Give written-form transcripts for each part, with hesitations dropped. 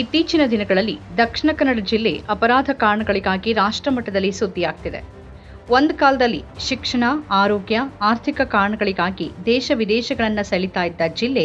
ಇತ್ತೀಚಿನ ದಿನಗಳಲ್ಲಿ ದಕ್ಷಿಣ ಕನ್ನಡ ಜಿಲ್ಲೆ ಅಪರಾಧ ಕಾರಣಗಳಿಗಾಗಿ ರಾಷ್ಟ್ರಮಟ್ಟದಲ್ಲಿ ಸುದ್ದಿಯಾಗ್ತಿದೆ. ಒಂದು ಕಾಲದಲ್ಲಿ ಶಿಕ್ಷಣ, ಆರೋಗ್ಯ, ಆರ್ಥಿಕ ಕಾರಣಗಳಿಗಾಗಿ ದೇಶ ವಿದೇಶಗಳನ್ನು ಸೆಳೀತಾ ಇದ್ದ ಜಿಲ್ಲೆ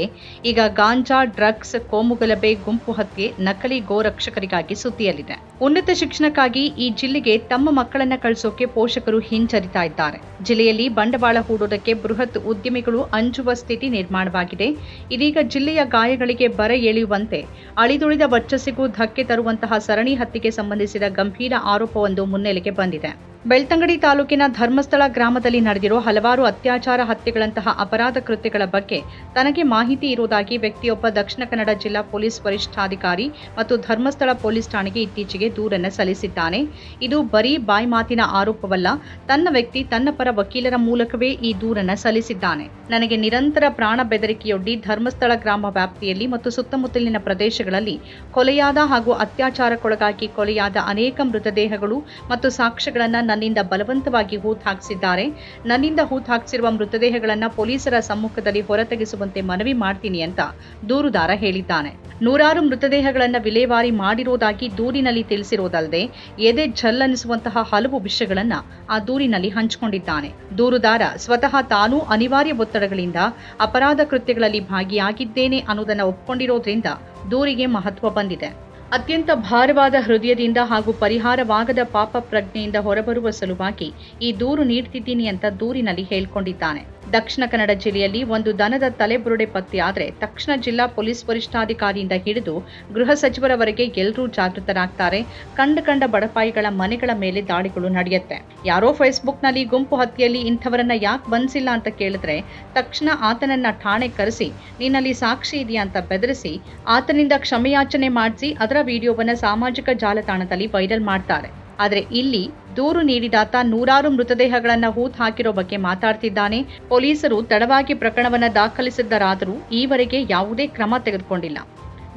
ಈಗ ಗಾಂಜಾ, ಡ್ರಗ್ಸ್, ಕೋಮುಗಲಭೆ, ಗುಂಪು ಹತ್ಯೆ, ನಕಲಿ ಗೋರಕ್ಷಕರಿಗಾಗಿ ಸುದ್ದಿಯಲ್ಲಿದೆ. ಉನ್ನತ ಶಿಕ್ಷಣಕ್ಕಾಗಿ ಈ ಜಿಲ್ಲೆಗೆ ತಮ್ಮ ಮಕ್ಕಳನ್ನ ಕಳಿಸೋಕೆ ಪೋಷಕರು ಹಿಂಜರಿತಾ ಇದ್ದಾರೆ. ಜಿಲ್ಲೆಯಲ್ಲಿ ಬಂಡವಾಳ ಹೂಡೋದಕ್ಕೆ ಬೃಹತ್ ಉದ್ಯಮಿಗಳು ಅಂಜುವ ಸ್ಥಿತಿ ನಿರ್ಮಾಣವಾಗಿದೆ. ಇದೀಗ ಜಿಲ್ಲೆಯ ಗಾಯಗಳಿಗೆ ಬರ ಎಳೆಯುವಂತೆ ಅಳಿದುಳಿದ ವರ್ಚಸ್ಸಿಗೂ ಧಕ್ಕೆ ತರುವಂತಹ ಸರಣಿ ಹತ್ಯೆಗೆ ಸಂಬಂಧಿಸಿದ ಗಂಭೀರ ಆರೋಪವೊಂದು ಮುನ್ನೆಲೆಗೆ ಬಂದಿದೆ. ಬೆಳ್ತಂಗಡಿ ತಾಲೂಕಿನ ಧರ್ಮಸ್ಥಳ ಗ್ರಾಮದಲ್ಲಿ ನಡೆದಿರೋ ಹಲವಾರು ಅತ್ಯಾಚಾರ, ಹತ್ಯೆಗಳಂತಹ ಅಪರಾಧ ಕೃತ್ಯಗಳ ಬಗ್ಗೆ ತನಗೆ ಮಾಹಿತಿ ಇರುವುದಾಗಿ ವ್ಯಕ್ತಿಯೊಬ್ಬ ದಕ್ಷಿಣ ಕನ್ನಡ ಜಿಲ್ಲಾ ಪೊಲೀಸ್ ವರಿಷ್ಠಾಧಿಕಾರಿ ಮತ್ತು ಧರ್ಮಸ್ಥಳ ಪೊಲೀಸ್ ಠಾಣೆಗೆ ಇತ್ತೀಚೆಗೆ ದೂರನ್ನು ಸಲ್ಲಿಸಿದ್ದಾನೆ. ಇದು ಬರೀ ಬಾಯಿ ಮಾತಿನ ಆರೋಪವಲ್ಲ. ತನ್ನ ವ್ಯಕ್ತಿ ತನ್ನ ಪರ ವಕೀಲರ ಮೂಲಕವೇ ಈ ದೂರನ್ನು ಸಲ್ಲಿಸಿದ್ದಾನೆ. ನನಗೆ ನಿರಂತರ ಪ್ರಾಣ ಬೆದರಿಕೆಯೊಡ್ಡಿ ಧರ್ಮಸ್ಥಳ ಗ್ರಾಮ ವ್ಯಾಪ್ತಿಯಲ್ಲಿ ಮತ್ತು ಸುತ್ತಮುತ್ತಲಿನ ಪ್ರದೇಶಗಳಲ್ಲಿ ಕೊಲೆಯಾದ ಹಾಗೂ ಅತ್ಯಾಚಾರಕ್ಕೊಳಗಾಗಿ ಕೊಲೆಯಾದ ಅನೇಕ ಮೃತದೇಹಗಳು ಮತ್ತು ಸಾಕ್ಷ್ಯಗಳನ್ನು ನನ್ನಿಂದ ಬಲವಂತವಾಗಿ ಹೂತಾಕಿಸಿದ್ದಾರೆ. ನನ್ನಿಂದ ಹೂತಾಕಿಸಿರುವ ಮೃತದೇಹಗಳನ್ನು ಪೊಲೀಸರ ಸಮ್ಮುಖದಲ್ಲಿ ಹೊರತೆಗೆಸುವಂತೆ ಮನವಿ ಮಾಡ್ತೀನಿ ಅಂತ ದೂರುದಾರ ಹೇಳಿದ್ದಾನೆ. ನೂರಾರು ಮೃತದೇಹಗಳನ್ನು ವಿಲೇವಾರಿ ಮಾಡಿರುವುದಾಗಿ ದೂರಿನಲ್ಲಿ ತಿಳಿಸಿರುವುದಲ್ಲದೆ ಎದೆ ಝಲ್ಲನಿಸುವಂತಹ ಹಲವು ವಿಷಯಗಳನ್ನು ಆ ದೂರಿನಲ್ಲಿ ಹಂಚಿಕೊಂಡಿದ್ದಾನೆ. ದೂರುದಾರ ಸ್ವತಃ ತಾನೂ ಅನಿವಾರ್ಯ ಒತ್ತಡಗಳಿಂದ ಅಪರಾಧ ಕೃತ್ಯಗಳಲ್ಲಿ ಭಾಗಿಯಾಗಿದ್ದೇನೆ ಅನ್ನೋದನ್ನು ಒಪ್ಪಿಕೊಂಡಿರೋದ್ರಿಂದ ದೂರಿಗೆ ಮಹತ್ವ ಬಂದಿದೆ. ಅತ್ಯಂತ ಭಾರವಾದ ಹೃದಯದಿಂದ ಹಾಗೂ ಪರಿಹಾರವಾಗದ ಪಾಪ ಪ್ರಜ್ಞೆಯಿಂದ ಹೊರಬರುವ ಸಲುವಾಗಿ ಈ ದೂರು ನೀಡ್ತಿದ್ದೀನಿ ಅಂತ ದೂರಿನಲ್ಲಿ ಹೇಳಿಕೊಂಡಿದ್ದಾನೆ. ದಕ್ಷಿಣ ಕನ್ನಡ ಜಿಲ್ಲೆಯಲ್ಲಿ ಒಂದು ದನದ ತಲೆಬುರುಡೆ ಪತ್ತೆಯಾದರೆ ತಕ್ಷಣ ಜಿಲ್ಲಾ ಪೊಲೀಸ್ ವರಿಷ್ಠಾಧಿಕಾರಿಯಿಂದ ಹಿಡಿದು ಗೃಹ ಸಚಿವರವರೆಗೆ ಎಲ್ಲರೂ ಜಾಗೃತರಾಗ್ತಾರೆ. ಕಂಡ ಬಡಪಾಯಿಗಳ ಮನೆಗಳ ಮೇಲೆ ದಾಳಿಗಳು ನಡೆಯುತ್ತೆ. ಯಾರೋ ಫೇಸ್ಬುಕ್ನಲ್ಲಿ ಗುಂಪು ಹತ್ಯೆಯಲ್ಲಿ ಇಂಥವರನ್ನ ಯಾಕೆ ಬಂಧಿಸಿಲ್ಲ ಅಂತ ಕೇಳಿದ್ರೆ ತಕ್ಷಣ ಆತನನ್ನ ಠಾಣೆ ಕರೆಸಿ ನಿನ್ನಲ್ಲಿ ಸಾಕ್ಷಿ ಇದೆಯಾ ಅಂತ ಬೆದರಿಸಿ ಆತನಿಂದ ಕ್ಷಮೆಯಾಚನೆ ಮಾಡಿಸಿ ಅದರ ವಿಡಿಯೋವನ್ನ ಸಾಮಾಜಿಕ ಜಾಲತಾಣದಲ್ಲಿ ವೈರಲ್ ಮಾಡ್ತಾರೆ. ಆದರೆ ಇಲ್ಲಿ ದೂರು ನೀಡಿದಾತ ನೂರಾರು ಮೃತದೇಹಗಳನ್ನು ಹೂತ್ ಹಾಕಿರೋ ಬಗ್ಗೆ ಮಾತಾಡ್ತಿದ್ದಾನೆ. ಪೊಲೀಸರು ತಡವಾಗಿ ಪ್ರಕರಣವನ್ನು ದಾಖಲಿಸಿದ್ದರಾದರೂ ಈವರೆಗೆ ಯಾವುದೇ ಕ್ರಮ ತೆಗೆದುಕೊಂಡಿಲ್ಲ.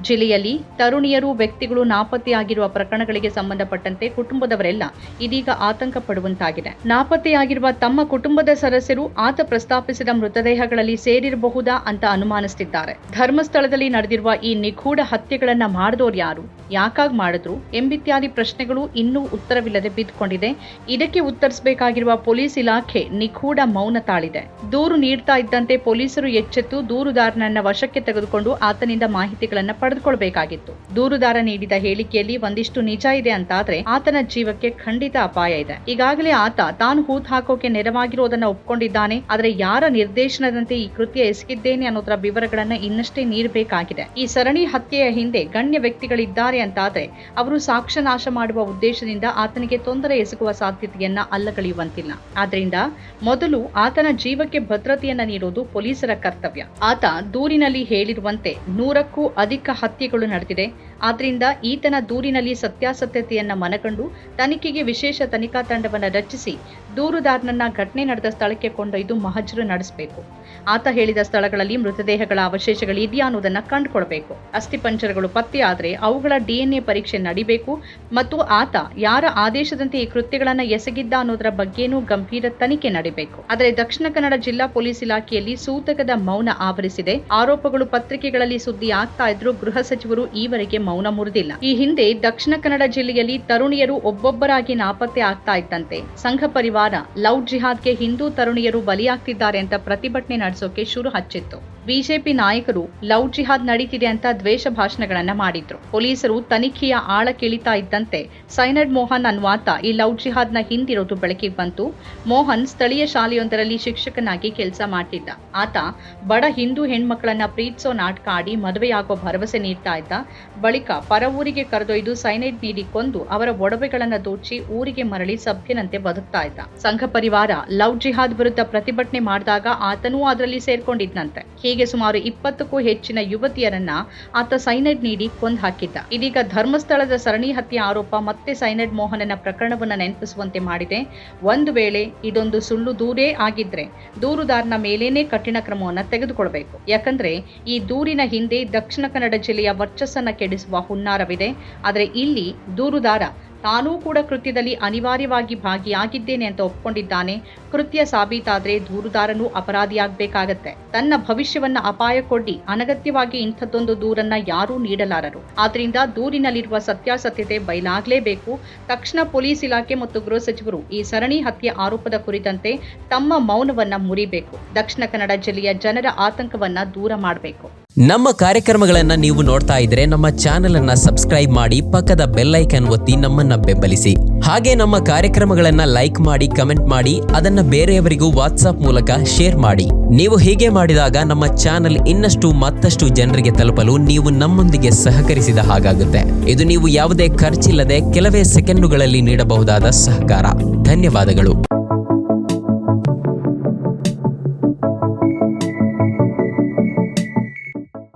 ಜಿಲ್ಲೆಯಲ್ಲಿ ತರುಣಿಯರು, ವ್ಯಕ್ತಿಗಳು ನಾಪತ್ತೆಯಾಗಿರುವ ಪ್ರಕರಣಗಳಿಗೆ ಸಂಬಂಧಪಟ್ಟಂತೆ ಕುಟುಂಬದವರೆಲ್ಲ ಇದೀಗ ಆತಂಕ ಪಡುವಂತಾಗಿದೆ. ನಾಪತ್ತೆಯಾಗಿರುವ ತಮ್ಮ ಕುಟುಂಬದ ಸದಸ್ಯರು ಆತ ಪ್ರಸ್ತಾಪಿಸಿದ ಮೃತದೇಹಗಳಲ್ಲಿ ಸೇರಿರಬಹುದಾ ಅಂತ ಅನುಮಾನಿಸುತ್ತಿದ್ದಾರೆ. ಧರ್ಮಸ್ಥಳದಲ್ಲಿ ನಡೆದಿರುವ ಈ ನಿಗೂಢ ಹತ್ಯೆಗಳನ್ನ ಮಾಡಿದವರು ಯಾರು, ಯಾಕಾಗಿ ಮಾಡಿದ್ರು ಎಂಬಿತ್ಯಾದಿ ಪ್ರಶ್ನೆಗಳು ಇನ್ನೂ ಉತ್ತರವಿಲ್ಲದೆ ಬಿದ್ದುಕೊಂಡಿದೆ. ಇದಕ್ಕೆ ಉತ್ತರಿಸಬೇಕಾಗಿರುವ ಪೊಲೀಸ್ ಇಲಾಖೆ ನಿಗೂಢ ಮೌನ ತಾಳಿದೆ. ದೂರು ನೀಡ್ತಾ ಇದ್ದಂತೆ ಪೊಲೀಸರು ಎಚ್ಚೆತ್ತು ದೂರುದಾರನನ್ನ ವಶಕ್ಕೆ ತೆಗೆದುಕೊಂಡು ಆತನಿಂದ ಮಾಹಿತಿಗಳನ್ನು ಪಡೆದುಕೊಳ್ಳಬೇಕಾಗಿತ್ತು. ದೂರುದಾರ ನೀಡಿದ ಹೇಳಿಕೆಯಲ್ಲಿ ಒಂದಿಷ್ಟು ನಿಜ ಇದೆ ಅಂತಾದ್ರೆ ಆತನ ಜೀವಕ್ಕೆ ಖಂಡಿತ ಅಪಾಯ ಇದೆ. ಈಗಾಗಲೇ ಆತ ತಾನು ಹೂತ್ ಹಾಕೋಕೆ ನೆರವಾಗಿರೋದನ್ನ ಒಪ್ಕೊಂಡಿದ್ದಾನೆ. ಆದರೆ ಯಾರ ನಿರ್ದೇಶನದಂತೆ ಈ ಕೃತ್ಯ ಎಸಗಿದ್ದೇನೆ ಅನ್ನೋದರ ವಿವರಗಳನ್ನ ಇನ್ನಷ್ಟೇ ನೀಡಬೇಕಾಗಿದೆ. ಈ ಸರಣಿ ಹತ್ಯೆಯ ಹಿಂದೆ ಗಣ್ಯ ವ್ಯಕ್ತಿಗಳಿದ್ದಾರೆ ಅಂತಾದ್ರೆ ಅವರು ಸಾಕ್ಷ್ಯ ನಾಶ ಮಾಡುವ ಉದ್ದೇಶದಿಂದ ಆತನಿಗೆ ತೊಂದರೆ ಎಸಗುವ ಸಾಧ್ಯತೆಯನ್ನ ಅಲ್ಲಗಳೆಯುವಂತಿಲ್ಲ. ಆದ್ರಿಂದ ಮೊದಲು ಆತನ ಜೀವಕ್ಕೆ ಭದ್ರತೆಯನ್ನ ನೀಡೋದು ಪೊಲೀಸರ ಕರ್ತವ್ಯ. ಆತ ದೂರಿನಲ್ಲಿ ಹೇಳಿರುವಂತೆ 100ಕ್ಕೂ ಅಧಿಕ ಹತ್ಯೆಗಳು ನಡೆದಿದೆ. ಆದ್ರಿಂದ ಈತನ ದೂರಿನಲ್ಲಿ ಸತ್ಯಾಸತ್ಯತೆಯನ್ನ ಮನಗಂಡು ತನಿಖೆಗೆ ವಿಶೇಷ ತನಿಖಾ ತಂಡವನ್ನು ರಚಿಸಿ ದೂರುದಾರನನ್ನ ಘಟನೆ ನಡೆದ ಸ್ಥಳಕ್ಕೆ ಕೊಂಡೊಯ್ದು ಮಹಜರು ನಡೆಸಬೇಕು. ಆತ ಹೇಳಿದ ಸ್ಥಳಗಳಲ್ಲಿ ಮೃತದೇಹಗಳ ಅವಶೇಷಗಳಿದೆಯಾ ಅನ್ನೋದನ್ನ ಕಂಡುಕೊಳ್ಬೇಕು. ಅಸ್ಥಿಪಂಜರಗಳು ಪತ್ತೆಯಾದರೆ ಅವುಗಳ DNA ಪರೀಕ್ಷೆ ನಡಿಬೇಕು ಮತ್ತು ಆತ ಯಾರ ಆದೇಶದಂತೆ ಈ ಕೃತ್ಯಗಳನ್ನ ಎಸಗಿದ್ದ ಅನ್ನೋದರ ಬಗ್ಗೆನೂ ಗಂಭೀರ ತನಿಖೆ ನಡಿಬೇಕು. ಆದರೆ ದಕ್ಷಿಣ ಕನ್ನಡ ಜಿಲ್ಲಾ ಪೊಲೀಸ್ ಇಲಾಖೆಯಲ್ಲಿ ಸೂತಕದ ಮೌನ ಆವರಿಸಿದೆ. ಆರೋಪಗಳು ಪತ್ರಿಕೆಗಳಲ್ಲಿ ಸುದ್ದಿ ಆಗ್ತಾ ಇದ್ರೂ ಗೃಹ ಸಚಿವರು ಈವರೆಗೆ ಮೌನ ಮುರಿದಿಲ್ಲ. ಈ ಹಿಂದೆ ದಕ್ಷಿಣ ಕನ್ನಡ ಜಿಲ್ಲೆಯಲ್ಲಿ ತರುಣಿಯರು ಒಬ್ಬೊಬ್ಬರಾಗಿ ನಾಪತ್ತೆ ಆಗ್ತಾ ಇದ್ದಂತೆ ಸಂಘ ಪರಿವಾರ ಲವ್ ಜಿಹಾದ್ಗೆ ಹಿಂದೂ ತರುಣಿಯರು ಬಲಿಯಾಗ್ತಿದ್ದಾರೆ ಅಂತ ಪ್ರತಿಭಟನೆ ನಡೆಸೋಕೆ ಶುರು ಹಚ್ಚಿತ್ತು. ಬಿಜೆಪಿ ನಾಯಕರು ಲವ್ ಜಿಹಾದ್ ನಡೀತಿದೆ ಅಂತ ದ್ವೇಷ ಭಾಷಣಗಳನ್ನ ಮಾಡಿದ್ರು. ಪೊಲೀಸರು ತನಿಖೆಯ ಆಳ ಕೇಳಿತಾ ಇದ್ದಂತೆ ಸೈನಡ್ ಮೋಹನ್ ಅನ್ನುವಾತ ಈ ಲವ್ ಜಿಹಾದ್ನ ಹಿಂದಿರೋದು ಬೆಳಕಿಗೆ ಬಂತು. ಮೋಹನ್ ಸ್ಥಳೀಯ ಶಾಲೆಯೊಂದರಲ್ಲಿ ಶಿಕ್ಷಕನಾಗಿ ಕೆಲಸ ಮಾಡ್ತಿದ್ದ. ಆತ ಬಡ ಹಿಂದೂ ಹೆಣ್ಮಕ್ಳನ್ನ ಪ್ರೀತಿಸೋ ನಾಟಕ ಆಡಿ ಮದುವೆಯಾಗೋ ಭರವಸೆ ನೀಡ್ತಾ ಇದ್ದ. ಬಳಿಕ ಪರ ಊರಿಗೆ ಕರೆದೊಯ್ದು ಸೈನೈಡ್ ನೀಡಿ ಕೊಂದು ಅವರ ಒಡವೆಗಳನ್ನ ದೋಚಿ ಊರಿಗೆ ಮರಳಿ ಸಭ್ಯನಂತೆ ಬದುಕ್ತಾ ಇದ್ದ. ಸಂಘ ಪರಿವಾರ ಲವ್ ಜಿಹಾದ್ ವಿರುದ್ಧ ಪ್ರತಿಭಟನೆ ಮಾಡಿದಾಗ ಆತನೂ ಅದರಲ್ಲಿ ಸೇರ್ಕೊಂಡಿದ್ನಂತೆ. ಹೀಗೆ ಸುಮಾರು 20ಕ್ಕೂ ಹೆಚ್ಚಿನ ಯುವತಿಯರನ್ನ ಆತ ಸೈನೈಡ್ ನೀಡಿ ಕೊಂದು ಹಾಕಿದ್ದ. ಇದೀಗ ಧರ್ಮಸ್ಥಳದ ಸರಣಿ ಹತ್ಯೆ ಆರೋಪ ಮತ್ತೆ ಸೈನೈಡ್ ಮೋಹನನ ಪ್ರಕರಣವನ್ನ ನೆನಪಿಸುವಂತೆ ಮಾಡಿದೆ. ಒಂದು ವೇಳೆ ಇದೊಂದು ಸುಳ್ಳು ದೂರೇ ಆಗಿದ್ರೆ ದೂರುದಾರನ ಮೇಲೇನೆ ಕಠಿಣ ಕ್ರಮವನ್ನ ತೆಗೆದುಕೊಳ್ಬೇಕು. ಯಾಕಂದ್ರೆ ಈ ದೂರಿನ ಹಿಂದೆ ದಕ್ಷಿಣ ಕನ್ನಡ ಜಿಲ್ಲೆಯ ವರ್ಚಸ್ಸನ್ನ ಕೆಡಿಸುವ ಹುನ್ನಾರವಿದೆ. ಆದರೆ ಇಲ್ಲಿ ದೂರುದಾರ ತಾನೂ ಕೂಡ ಕೃತ್ಯದಲ್ಲಿ ಅನಿವಾರ್ಯವಾಗಿ ಭಾಗಿಯಾಗಿದ್ದೇನೆ ಅಂತ ಒಪ್ಕೊಂಡಿದ್ದಾನೆ. ಕೃತ್ಯ ಸಾಬೀತಾದ್ರೆ ದೂರುದಾರನೂ ಅಪರಾಧಿಯಾಗಬೇಕಾಗತ್ತೆ. ತನ್ನ ಭವಿಷ್ಯವನ್ನ ಅಪಾಯಕ್ಕೊಡ್ಡಿ ಅನಗತ್ಯವಾಗಿ ಇಂಥದ್ದೊಂದು ದೂರನ್ನ ಯಾರೂ ನೀಡಲಾರರು. ಆದ್ರಿಂದ ದೂರಿನಲ್ಲಿರುವ ಸತ್ಯಾಸತ್ಯತೆ ಬಯಲಾಗಲೇಬೇಕು. ತಕ್ಷಣ ಪೊಲೀಸ್ ಇಲಾಖೆ ಮತ್ತು ಗೃಹ ಸಚಿವರು ಈ ಸರಣಿ ಹತ್ಯೆ ಆರೋಪದ ಕುರಿತಂತೆ ತಮ್ಮ ಮೌನವನ್ನ ಮುರಿಬೇಕು. ದಕ್ಷಿಣ ಕನ್ನಡ ಜಿಲ್ಲೆಯ ಜನರ ಆತಂಕವನ್ನ ದೂರ ಮಾಡಬೇಕು. ನಮ್ಮ ಕಾರ್ಯಕ್ರಮಗಳನ್ನ ನೀವು ನೋಡ್ತಾ ಇದ್ರೆ ನಮ್ಮ ಚಾನೆಲ್ ಅನ್ನ ಸಬ್ಸ್ಕ್ರೈಬ್ ಮಾಡಿ, ಪಕ್ಕದ ಬೆಲ್ ಐಕಾನ್ ಒತ್ತಿ ನಮ್ಮನ್ನ ಬೆಂಬಲಿಸಿ. ಹಾಗೆ ನಮ್ಮ ಕಾರ್ಯಕ್ರಮಗಳನ್ನ ಲೈಕ್ ಮಾಡಿ, ಕಮೆಂಟ್ ಮಾಡಿ, ಅದನ್ನ ಬೇರೆಯವರಿಗೂ ವಾಟ್ಸ್ಆಪ್ ಮೂಲಕ ಶೇರ್ ಮಾಡಿ. ನೀವು ಹೀಗೆ ಮಾಡಿದಾಗ ನಮ್ಮ ಚಾನೆಲ್ ಮತ್ತಷ್ಟು ಜನರಿಗೆ ತಲುಪಲು ನೀವು ನಮ್ಮೊಂದಿಗೆ ಸಹಕರಿಸಿದ ಹಾಗಾಗುತ್ತೆ. ಇದು ನೀವು ಯಾವುದೇ ಖರ್ಚಿಲ್ಲದೆ ಕೆಲವೇ ಸೆಕೆಂಡುಗಳಲ್ಲಿ ನೀಡಬಹುದಾದ ಸಹಕಾರ. ಧನ್ಯವಾದಗಳು.